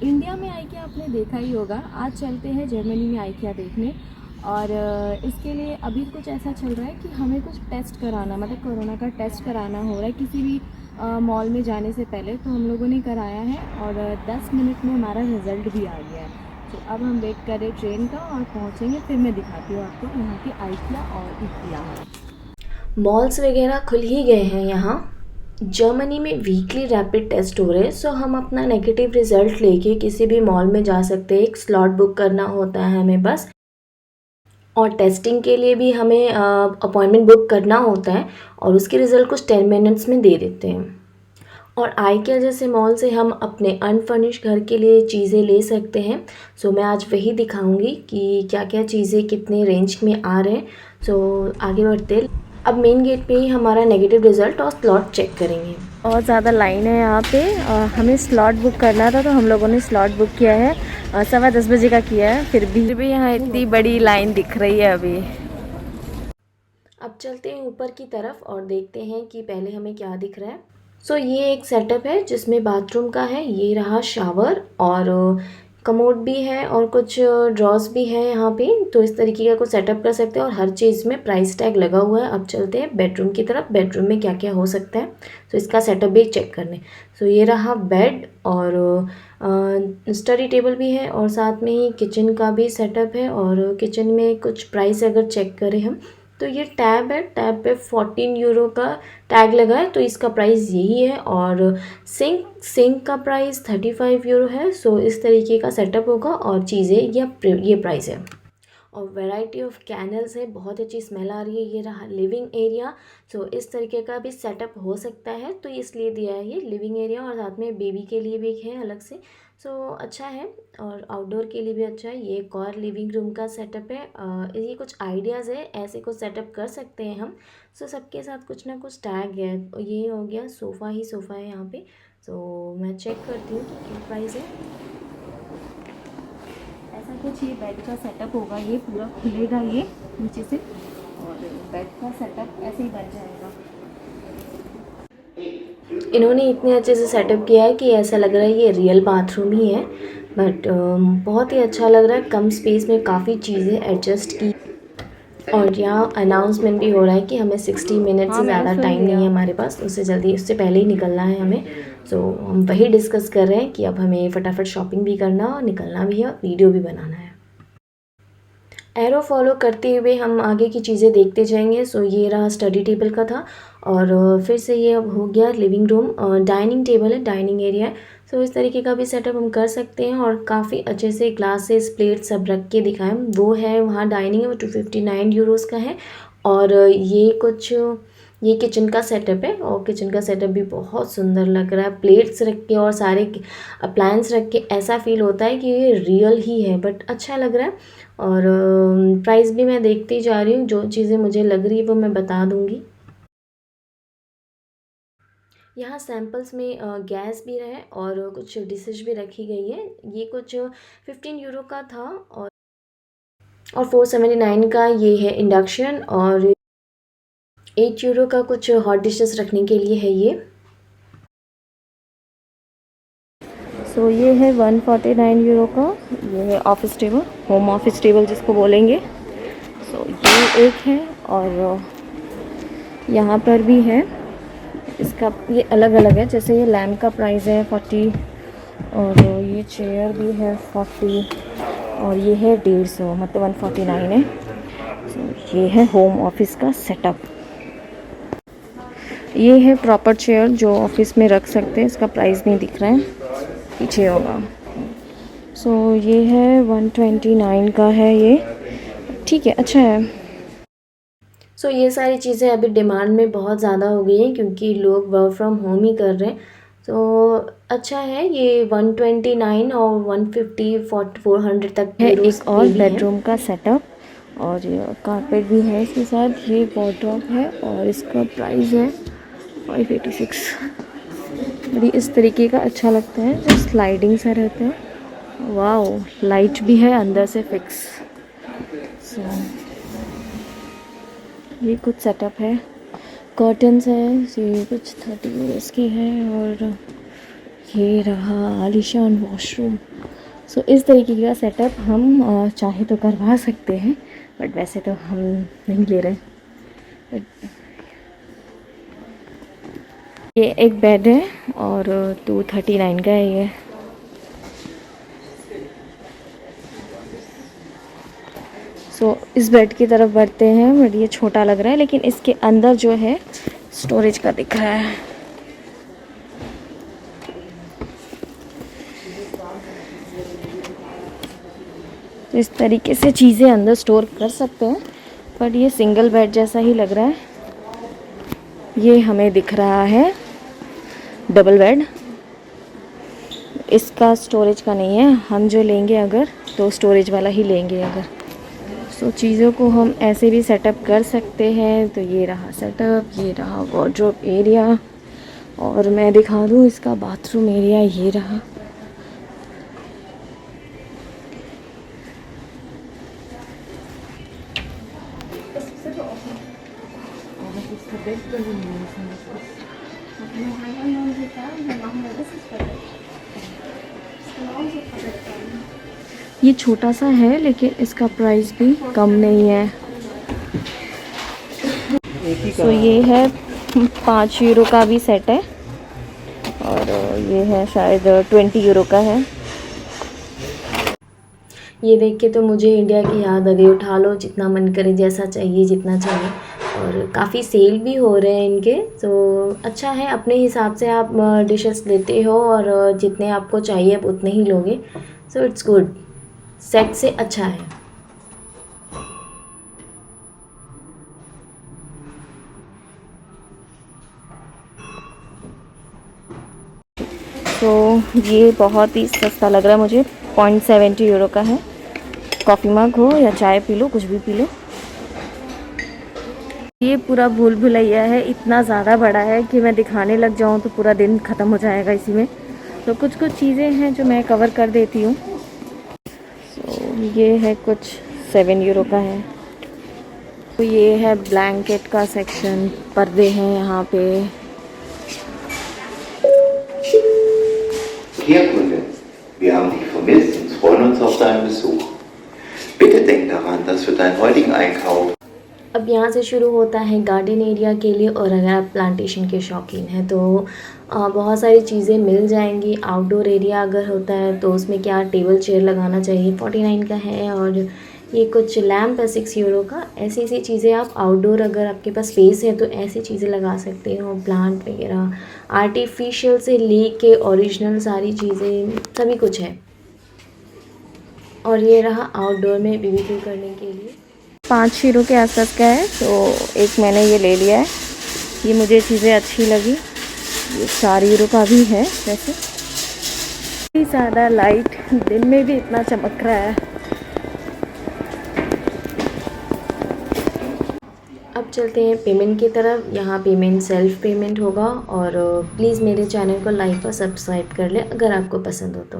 India में IKEA आपने देखा ही होगा। आज चलते हैं जर्मनी में आइकिया देखने। और इसके लिए अभी कुछ ऐसा चल रहा है कि हमें कुछ टेस्ट कराना, मतलब कोरोना का टेस्ट कराना हो रहा है किसी भी मॉल में जाने से पहले। तो हम लोगों ने कराया है और 10 मिनट में हमारा रिज़ल्ट भी आ गया है। तो अब हम वेट कर रहे ट्रेन का और पहुँचेंगे, फिर मैं दिखाती हूँ आपको यहाँ की आइकिया और इकिया। मॉल्स वगैरह खुल ही गए हैं यहाँ। जर्मनी में वीकली रैपिड टेस्ट हो रहे हैं, सो हम अपना नेगेटिव रिजल्ट लेके किसी भी मॉल में जा सकते हैं। एक स्लॉट बुक करना होता है हमें बस, और टेस्टिंग के लिए भी हमें अपॉइंटमेंट बुक करना होता है और उसके रिज़ल्ट कुछ 10 मिनट्स में दे देते हैं। और आइकिया जैसे मॉल से हम अपने अनफर्निश घर के लिए चीज़ें ले सकते हैं। सो मैं आज वही दिखाऊंगी कि क्या क्या चीज़ें कितने रेंज में आ रहे हैं। सो आगे बढ़ते हैं। अब मेन गेट पे ही हमारा नेगेटिव रिज़ल्ट और स्लॉट चेक करेंगे। बहुत ज़्यादा लाइन है यहाँ पे। हमें स्लॉट बुक करना था तो हम लोगों ने स्लॉट बुक किया है। 10:15 का किया है, फिर भी यहाँ इतनी बड़ी लाइन दिख रही है अभी। अब चलते हैं ऊपर की तरफ और देखते हैं कि पहले हमें क्या दिख रहा है। सो ये एक सेटअप है जिसमें बाथरूम का है। ये रहा शावर और कमोड भी है और कुछ ड्रॉर्स भी है यहाँ पे। तो इस तरीके का कुछ सेटअप कर सकते हैं और हर चीज़ में प्राइस टैग लगा हुआ है। अब चलते हैं बेडरूम की तरफ। बेडरूम में क्या क्या हो सकता है, तो इसका सेटअप भी चेक करने। सो ये रहा बेड और स्टडी टेबल भी है और साथ में ही किचन का भी सेटअप है। और किचन में कुछ प्राइस अगर चेक करें हम, तो ये टैब है। टैब पे 14 यूरो का टैग लगा है, तो इसका प्राइस यही है। और सिंक का प्राइस 35 यूरो है। सो इस तरीके का सेटअप होगा और चीज़ें ये प्राइस है। और वैरायटी ऑफ कैनल्स है, बहुत अच्छी स्मेल आ रही है। ये रहा लिविंग एरिया। सो इस तरीके का भी सेटअप हो सकता है, तो इसलिए दिया है ये लिविंग एरिया। और साथ में बेबी के लिए भी है अलग से। सो अच्छा है और आउटडोर के लिए भी अच्छा है। ये एक और लिविंग रूम का सेटअप है। ये कुछ आइडियाज़ है, ऐसे कुछ सेटअप कर सकते हैं हम। सो सबके साथ कुछ ना कुछ टैग है। ये हो गया सोफ़ा ही सोफ़ा है यहाँ पे। सो मैं चेक करती हूँ कि क्या प्राइस है। ऐसा कुछ ये बेड का सेटअप होगा, ये पूरा खुलेगा ये नीचे से और बेड का सेटअप ऐसे ही बन जाएगा। इन्होंने इतने अच्छे से सेटअप किया है कि ऐसा लग रहा है ये रियल बाथरूम ही है। बट बहुत ही अच्छा लग रहा है। कम स्पेस में काफ़ी चीज़ें एडजस्ट की। और यहाँ अनाउंसमेंट भी हो रहा है कि हमें 60 मिनट हाँ, से मैंने ज़्यादा सुन टाइम नहीं लिया। है हमारे पास, उससे पहले ही निकलना है हमें। सो हम वही डिस्कस कर रहे हैं कि अब हमें फटाफट शॉपिंग भी करना और निकलना भी है और वीडियो भी बनाना है। एरो फॉलो करते हुए हम आगे की चीज़ें देखते जाएंगे। सो ये रहा स्टडी टेबल का था और फिर से ये अब हो गया लिविंग रूम। डाइनिंग टेबल है, डाइनिंग एरिया है। सो इस तरीके का भी सेटअप हम कर सकते हैं और काफ़ी अच्छे से ग्लासेस प्लेट सब रख के दिखाएं। वो है वहाँ डाइनिंग है, वो 259 यूरोज़ का है। और ये किचन का सेटअप है और किचन का सेटअप भी बहुत सुंदर लग रहा है। प्लेट्स रख के और सारे अप्लायंस रख के ऐसा फील होता है कि ये रियल ही है, बट अच्छा लग रहा है। और प्राइस भी मैं देखती जा रही हूँ, जो चीज़ें मुझे लग रही है वो मैं बता दूँगी। यहाँ सैम्पल्स में गैस भी है और कुछ डिशेज भी रखी गई है। ये कुछ 15 यूरो का था और 479 का ये है इंडक्शन। और 8 यूरो का कुछ हॉट डिशेस रखने के लिए है ये। सो ये है 149 यूरो का। ये है office table, home office table जिसको बोलेंगे। सो ये एक है और यहाँ पर भी है। इसका ये अलग अलग है, जैसे ये लैम्प का प्राइस है 40 और ये चेयर भी है 40 और ये है 150, मतलब 149 है। तो ये है होम ऑफिस का सेटअप। ये है प्रॉपर चेयर जो ऑफिस में रख सकते हैं। इसका प्राइस नहीं दिख रहा है, पीछे होगा। सो ये है 129 का है ये। ठीक है, अच्छा है। सो ये सारी चीज़ें अभी डिमांड में बहुत ज़्यादा हो गई हैं क्योंकि लोग वर्क फ्रॉम होम ही कर रहे हैं। तो अच्छा है। ये 129 और 150 400 तक है यूरोस एक और के भी हैं। बेडरूम का सेटअप और ये कारपेट भी है इसके साथ। ये वॉर्डरोब है और इसका प्राइस है 586। बड़ी इस तरीके का अच्छा लगता है, जो स्लाइडिंग सा रहता है। वाओ, लाइट भी है अंदर से फिक्स। सो ये कुछ सेटअप है। कर्टन्स है, ये कुछ 30 यूरोस की है और ये रहा आलीशान वॉशरूम। सो इस तरीके का सेटअप हम चाहे तो करवा सकते हैं, बट वैसे तो हम नहीं ले रहे। ये एक बेड है और 239 का है ये। सो इस बेड की तरफ बढ़ते हैं, बट ये छोटा लग रहा है, लेकिन इसके अंदर जो है स्टोरेज का दिख रहा है। तो इस तरीके से चीज़ें अंदर स्टोर कर सकते हैं, बट ये सिंगल बेड जैसा ही लग रहा है। ये हमें दिख रहा है डबल बेड, इसका स्टोरेज का नहीं है। हम जो लेंगे अगर तो स्टोरेज वाला ही लेंगे अगर। सो चीज़ों को हम ऐसे भी सेटअप कर सकते हैं। तो ये रहा सेटअप, ये रहा वार्डरोब एरिया, और मैं दिखा दूँ इसका बाथरूम एरिया, ये रहा। ये छोटा सा है, लेकिन इसका प्राइस भी कम नहीं है। तो ये है 5 यूरो का भी सेट है, और ये है शायद 20 यूरो का है। ये देख के तो मुझे इंडिया की याद आ गई। उठा लो जितना मन करे, जैसा चाहिए जितना चाहिए, और काफ़ी सेल भी हो रहे हैं इनके। तो अच्छा है, अपने हिसाब से आप डिशेस लेते हो और जितने आपको चाहिए आप उतने ही लोगे। सो इट्स गुड, सेट से अच्छा है। तो ये बहुत ही सस्ता लग रहा है मुझे, 0.70 यूरो का है। कॉफ़ी मग हो या चाय पी लो, कुछ भी पी लो। ये पूरा भूल भुलैया है, इतना ज़्यादा बड़ा है कि मैं दिखाने लग जाऊँ तो पूरा दिन ख़त्म हो जाएगा इसी में। तो कुछ कुछ चीज़ें हैं जो मैं कवर कर देती हूँ। तो ये है कुछ 7 यूरो का है। तो ये है ब्लैंकेट का सेक्शन, पर्दे हैं यहाँ पे। Hier, Kunde, wir haben dich vermisst und freuen uns auf deinen Besuch. Bitte denk daran, dass für deinen heutigen Einkauf अब यहाँ से शुरू होता है गार्डन एरिया के लिए, और अगर आप प्लांटेशन के शौकीन हैं तो बहुत सारी चीज़ें मिल जाएंगी। आउटडोर एरिया अगर होता है तो उसमें क्या टेबल चेयर लगाना चाहिए, 49 का है। और ये कुछ लैम्प है 6 यूरो का। ऐसी ऐसी चीज़ें आप आउटडोर, अगर आपके पास स्पेस है तो ऐसी चीज़ें लगा सकते हो। प्लांट वगैरह आर्टिफिशियल से लेके ओरिजिनल सारी चीज़ें सभी कुछ है। और ये रहा आउटडोर में बीबीक्यू करने के लिए। 5 यूरो के आसपास का है, तो एक मैंने ये ले लिया है। ये मुझे चीज़ें अच्छी लगी। ये 4 यूरो का भी है वैसे। इतनी ज़्यादा लाइट दिन में भी इतना चमक रहा है। अब चलते हैं पेमेंट की तरफ। यहाँ पेमेंट सेल्फ पेमेंट होगा, और प्लीज़ मेरे चैनल को लाइक और सब्सक्राइब कर ले अगर आपको पसंद हो तो।